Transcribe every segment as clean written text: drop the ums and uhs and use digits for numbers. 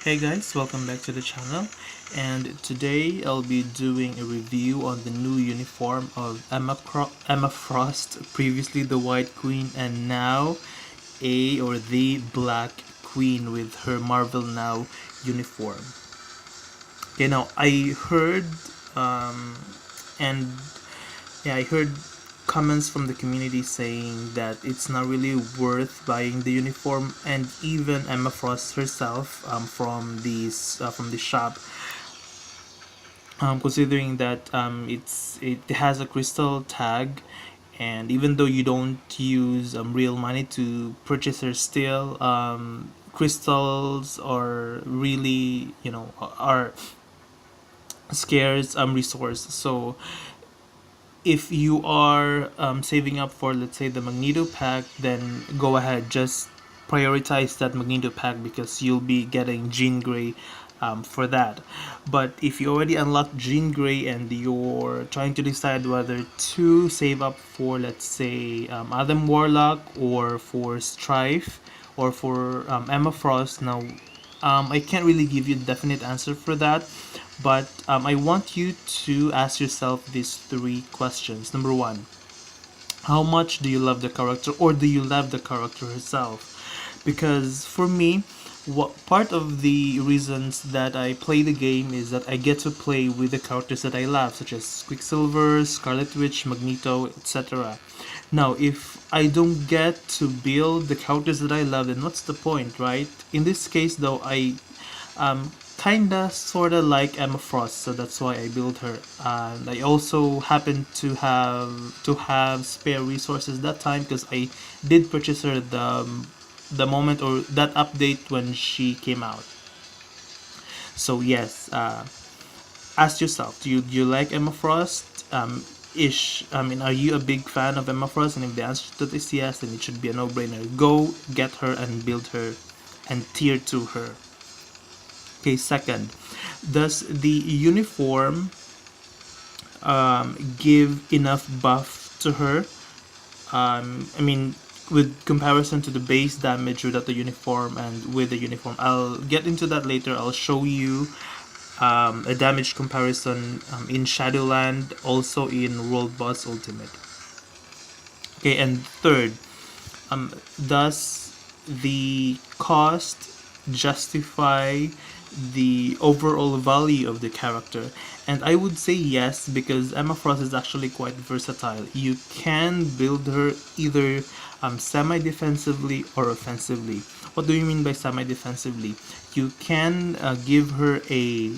Hey guys, welcome back to the channel, and today I'll be doing a review on the new uniform of Emma Frost, previously the White Queen and now the Black Queen with her Marvel Now uniform. Okay, now um, and I heard comments from the community saying that it's not really worth buying the uniform, and even Emma Frost herself from the shop, considering that it has a crystal tag, and even though you don't use real money to purchase her, still crystals are really are scarce resource. So if you are saving up for, let's say, the Magneto pack, then go ahead, just prioritize that Magneto pack because you'll be getting Jean Grey for that. But if you already unlocked Jean Grey and you're trying to decide whether to save up for, let's say, Adam Warlock or for Strife or for Emma Frost, now I can't really give you a definite answer for that, but I want you to ask yourself these three questions. Number one, how much do you love the character, or do you love the character herself? Because for me, what part of the reasons that I play the game is that I get to play with the characters that I love, such as Quicksilver, Scarlet Witch, Magneto, etc. Now, if I don't get to build the characters that I love, then what's the point, right? In this case, though, I kinda sorta like Emma Frost, so that's why I built her. And I also happened to have spare resources that time because I did purchase her the moment or that update when she came out. So yes, ask yourself: do you like Emma Frost? Are you a big fan of Emma Frost? And if the answer to this is yes, then it should be a no-brainer. Go get her and build her, and tier to her. Okay, second, does the uniform give enough buff to her? I mean, with comparison to the base damage without the uniform and with the uniform. I'll get into that later. I'll show you a damage comparison in Shadowland, also in World Boss Ultimate. Okay, and third, does the cost justify the overall value of the character? And I would say yes, because Emma Frost is actually quite versatile. You can build her either semi-defensively or offensively. What do you mean by semi-defensively? You can give her a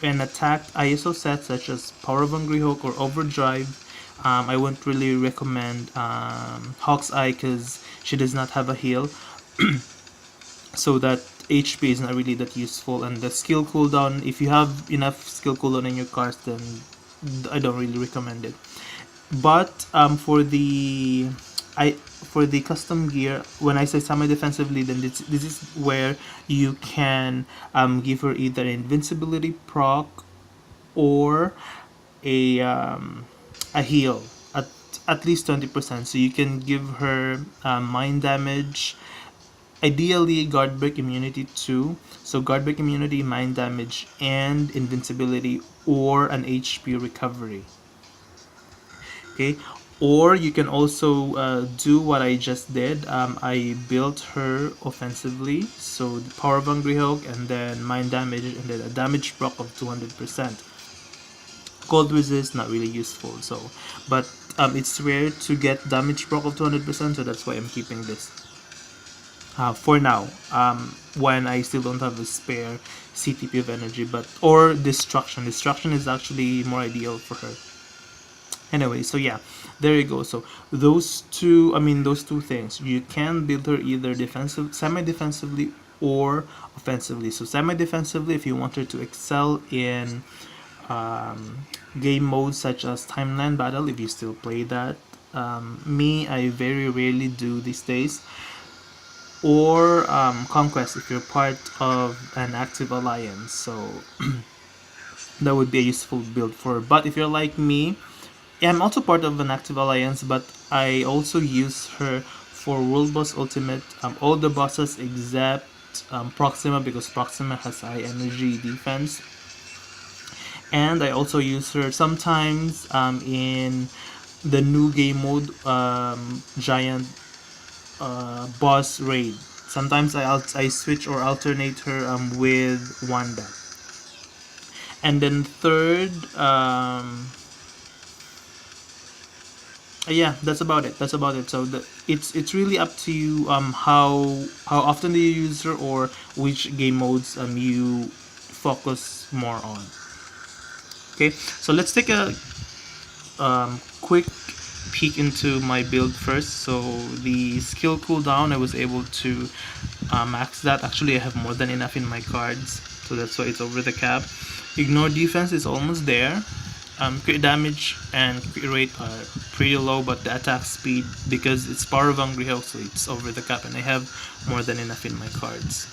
an attack ISO set such as Power of Hungry Hook or Overdrive. I wouldn't really recommend Hawk's Eye because she does not have a heal, so that HP is not really that useful. And the skill cooldown, if you have enough skill cooldown in your cards, then I don't really recommend it. But for the custom gear, when I say semi-defensively, then this is where you can give her either an invincibility proc or a heal at least 20%. So you can give her mind damage, ideally guard break immunity too. So guard break immunity, mind damage, and invincibility, or an HP recovery. Okay, or you can also do what I just did. I built her offensively, so the Power of Hungry Hook, and then mind damage, and then a damage proc of 200%. Cold resist, not really useful. So, but it's rare to get damage proc of 200%, so that's why I'm keeping this for now. When I still don't have a spare CTP of energy, but or destruction. Destruction is actually more ideal for her. Anyway, so yeah, there you go. So those two things, you can build her either semi-defensively or offensively. So semi-defensively, if you want her to excel in game modes such as Timeline Battle, if you still play that. I very rarely do these days. Or Conquest, if you're part of an active alliance. So that would be a useful build for. But if you're like me, yeah, I'm also part of an active alliance, but I also use her for World Boss Ultimate. All the bosses except Proxima because Proxima has high energy defense, and I also use her sometimes in the new game mode, giant boss raid. Sometimes I switch or alternate her with Wanda. And then third, yeah, that's about it. That's about it. So it's really up to you how often do you use her or which game modes you focus more on. Okay, so let's take a quick peek into my build first. So the skill cooldown, I was able to max that. Actually, I have more than enough in my cards, so that's why it's over the cap. Ignore defense is almost there. Crit damage and crit rate are pretty low, but the attack speed, because it's Power of Hungry Hulk, so it's over the cap, and I have more than enough in my cards.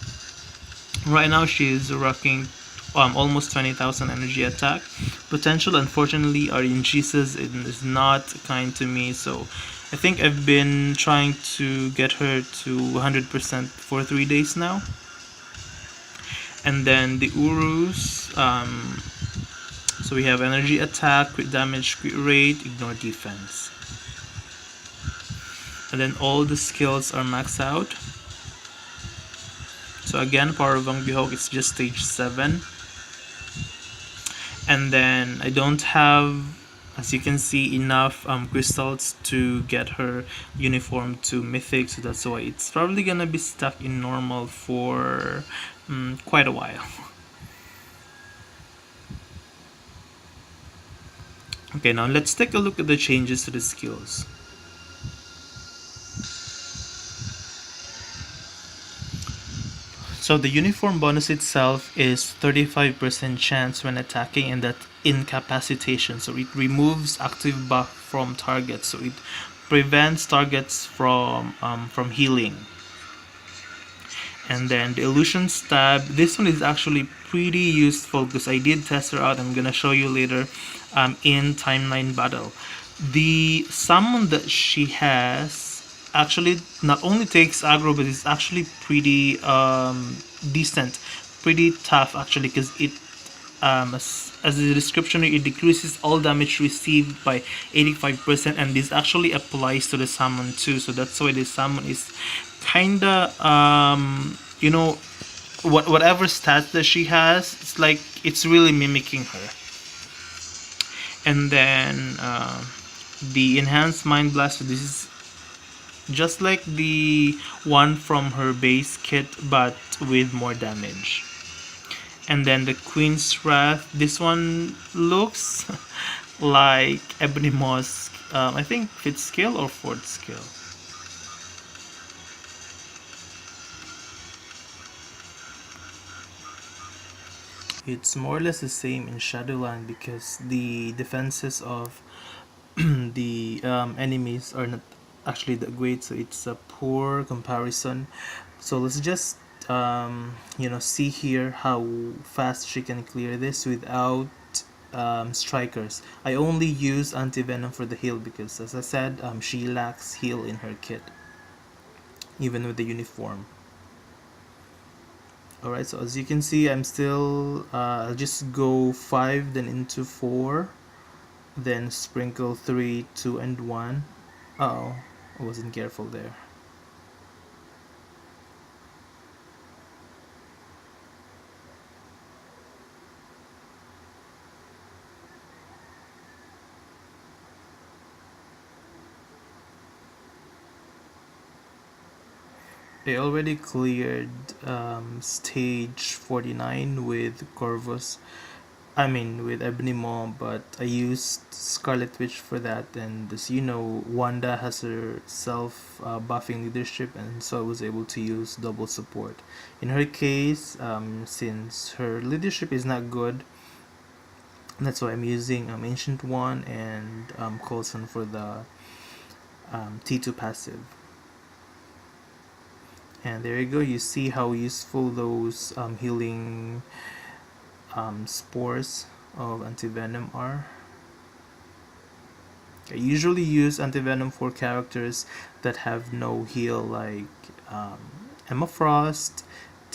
Right now, she's rocking almost 20,000 energy attack. Potential, unfortunately, RNG says it is not kind to me, so I think I've been trying to get her to 100% for 3 days now. And then the Urus, so we have energy attack, crit damage, crit rate, ignore defense. And then all the skills are maxed out. So again, Power of Hungry Hulk is just stage 7. And then I don't have, as you can see, enough crystals to get her uniform to mythic, so that's why it's probably gonna be stuck in normal for quite a while. Okay, now let's take a look at the changes to the skills. So the uniform bonus itself is 35% chance when attacking, and that incapacitation. So it removes active buff from targets. So it prevents targets from healing. And then the illusion stab. This one is actually pretty useful because I did test her out. I'm gonna show you later in timeline battle. The summon that she has actually not only takes aggro, but it's actually pretty decent, pretty tough actually, because it as the description, it decreases all damage received by 85%, and this actually applies to the summon too. So that's why the summon is kinda whatever stats that she has, it's like it's really mimicking her. And then the enhanced mind blast, this is just like the one from her base kit but with more damage. And then the Queen's Wrath, this one looks like Ebony Moss, I think 5th skill or 4th skill. It's more or less the same in Shadowland because the defenses of the enemies are not actually that great, so it's a poor comparison. So let's just see here how fast she can clear this without strikers. I only use anti-venom for the heal because, as I said, she lacks heal in her kit even with the uniform. Alright, so as you can see, I'm still I'll just go 5 then into 4, then sprinkle 3, 2 and 1. Oh, I wasn't careful there. I already cleared stage 49 with Corvus. I mean with Ebony Maw, but I used Scarlet Witch for that, and as you know, Wanda has her self buffing leadership, and so I was able to use double support. In her case, since her leadership is not good, that's why I'm using Ancient One and Coulson for the T2 passive. And there you go, you see how useful those healing spores of antivenom are. I usually use antivenom for characters that have no heal, like Emma Frost,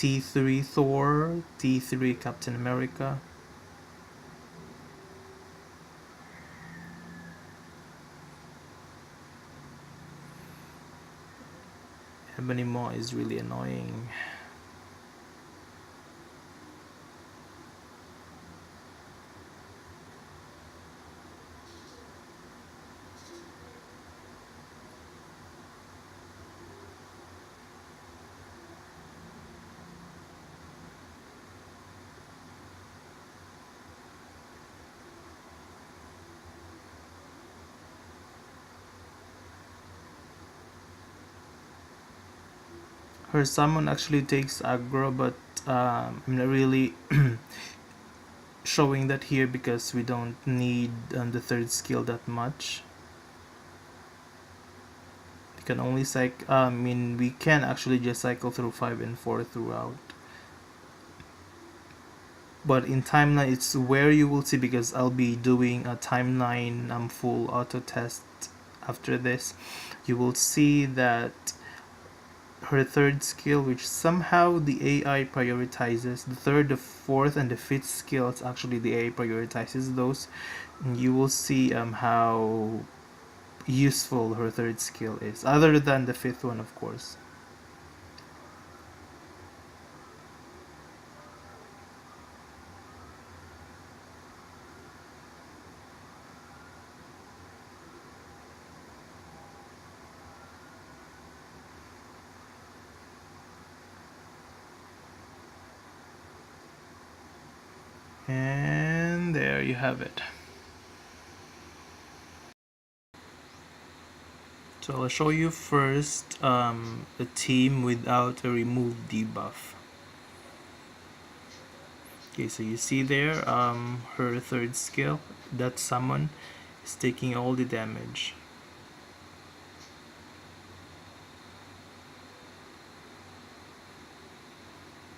T3 Thor, T3 Captain America. Ebony Maw is really annoying. Her summon actually takes aggro, but I'm not really showing that here because we don't need the third skill that much. We can only we can actually just cycle through 5 and 4 throughout. But in timeline, it's where you will see, because I'll be doing a timeline full auto test after this. You will see that her third skill, which somehow the AI prioritizes, the third, the fourth, and the fifth skills, actually the AI prioritizes those. And you will see how useful her third skill is, other than the fifth one, of course. And there you have it. So I'll show you first a team without a remove debuff. Okay, so you see there her third skill, that summon, is taking all the damage.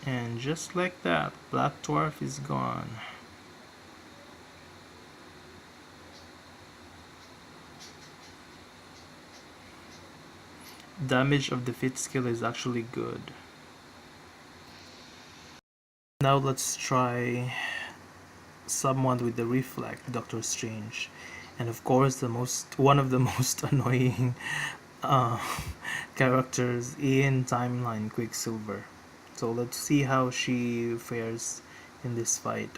And just like that, Black Dwarf is gone. Damage of the fifth skill is actually good. Now let's try someone with the reflect, Doctor Strange, and of course one of the most annoying uh, characters in Timeline, Quicksilver. So let's see how she fares in this fight.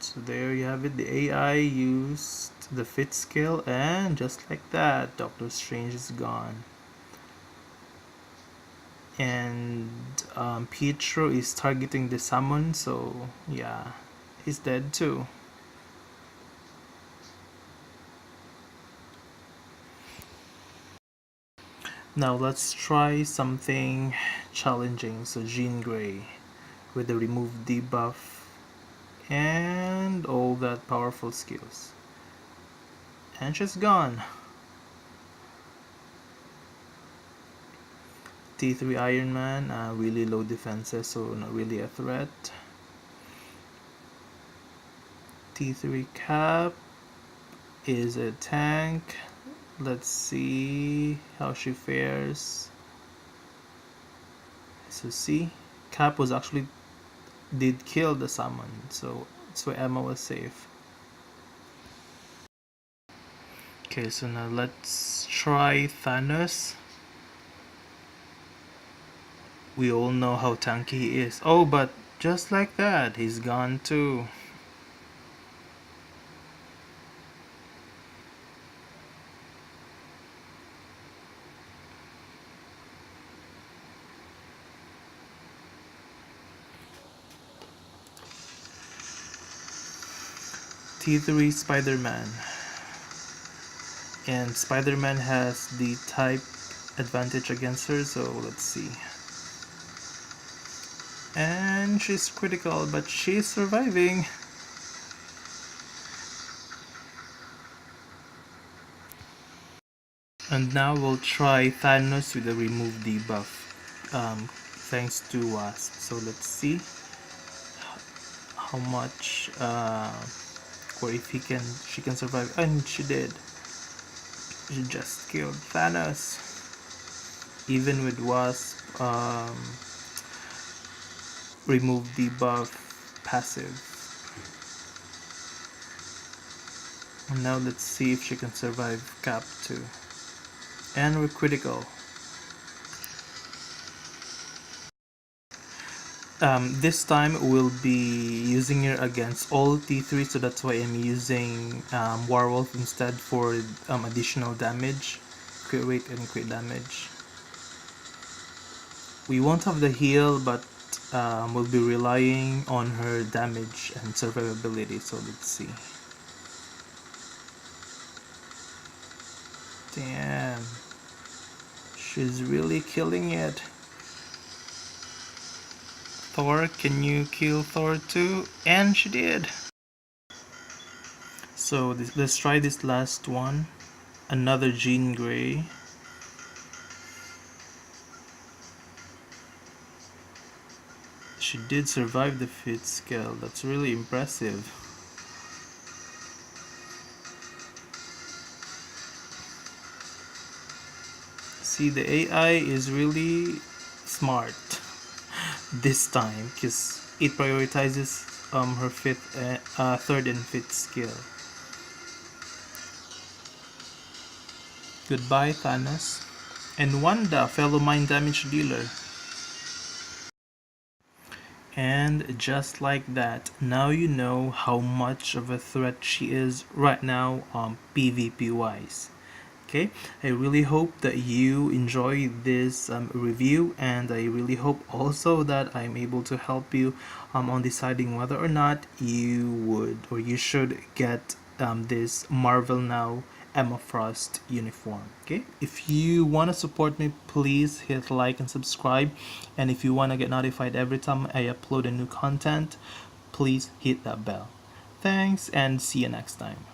So there you have it. The AI used the fit skill, and just like that, Doctor Strange is gone. And Pietro is targeting the summon, so yeah, he's dead too. Now let's try something challenging. So Jean Grey with the remove debuff and all that powerful skills. And she's gone. T3 Iron Man, really low defenses, so not really a threat. T3 Cap is a tank. Let's see how she fares. So see, Cap was actually did kill the summon, so that's why Emma was safe. Okay, so now let's try Thanos. We all know how tanky he is. Oh, but just like that, he's gone too. T3 Spider-Man. And Spider-Man has the type advantage against her, so let's see. And she's critical, but she's surviving. And now we'll try Thanos with the remove debuff, thanks to Wasp. So let's see how much, or if she can survive. And she did. She just killed Thanos. Even with Wasp, remove the buff passive. And now let's see if she can survive Cap 2. And we're critical. This time we'll be using her against all T3, so that's why I'm using Werewolf instead for additional damage, crit rate and crit damage. We won't have the heal, but we'll be relying on her damage and survivability, so let's see. Damn, she's really killing it. Thor, can you kill Thor too? And she did. So let's try this last one. Another Jean Grey. She did survive the 5th skill. That's really impressive. See, the AI is really smart this time because it prioritizes her 3rd and 5th skill. Goodbye, Thanos. And Wanda, fellow mind damage dealer. And just like that, now you know how much of a threat she is right now PvP wise. Okay, I really hope that you enjoy this review, and I really hope also that I'm able to help you on deciding whether or not you would or you should get this Marvel Now Emma Frost uniform. Okay, if you want to support me, please hit like and subscribe, and if you want to get notified every time I upload a new content, please hit that bell. Thanks, and see you next time.